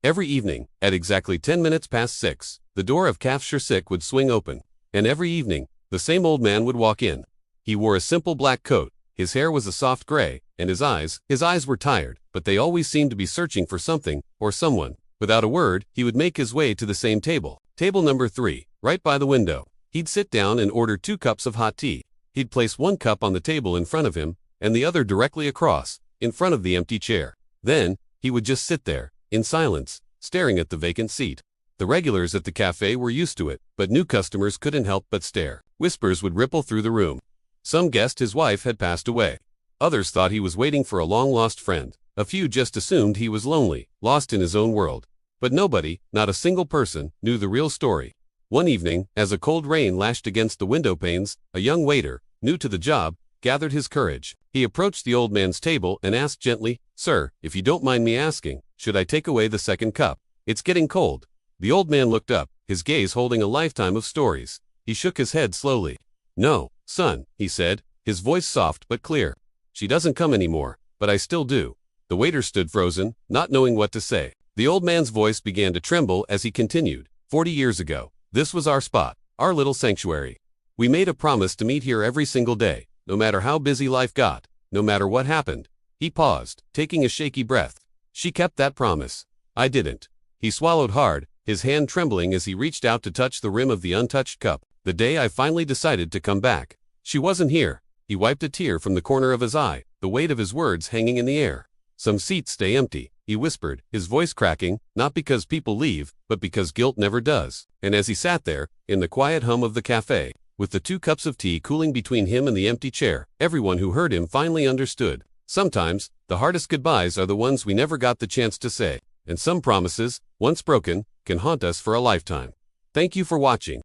Every evening, at exactly 10 minutes past 6, the door of Café would swing open. And every evening, the same old man would walk in. He wore a simple black coat, his hair was a soft gray, and his eyes were tired, but they always seemed to be searching for something, or someone. Without a word, he would make his way to the same table. Table number 3, right by the window. He'd sit down and order 2 cups of hot tea. He'd place 1 cup on the table in front of him, and the other directly across, in front of the empty chair. Then, he would just sit there, in silence, staring at the vacant seat. The regulars at the cafe were used to it, but new customers couldn't help but stare. Whispers would ripple through the room. Some guessed his wife had passed away. Others thought he was waiting for a long-lost friend. A few just assumed he was lonely, lost in his own world. But nobody, not a single person, knew the real story. One evening, as a cold rain lashed against the window panes, a young waiter, new to the job, gathered his courage. He approached the old man's table and asked gently, "Sir, if you don't mind me asking, should I take away the second cup? It's getting cold." The old man looked up, his gaze holding a lifetime of stories. He shook his head slowly. "No, son," he said, his voice soft but clear. "She doesn't come anymore, but I still do." The waiter stood frozen, not knowing what to say. The old man's voice began to tremble as he continued. 40 years ago, this was our spot, our little sanctuary. We made a promise to meet here every single day, no matter how busy life got, no matter what happened." He paused, taking a shaky breath. "She kept that promise. I didn't." He swallowed hard, his hand trembling as he reached out to touch the rim of the untouched cup. "The day I finally decided to come back. She wasn't here." He wiped a tear from the corner of his eye, the weight of his words hanging in the air. "Some seats stay empty," he whispered, his voice cracking, not because people leave, but because guilt never does. And as he sat there, in the quiet hum of the cafe, with the 2 cups of tea cooling between him and the empty chair, everyone who heard him finally understood. Sometimes, the hardest goodbyes are the ones we never got the chance to say. And some promises, once broken, can haunt us for a lifetime. Thank you for watching.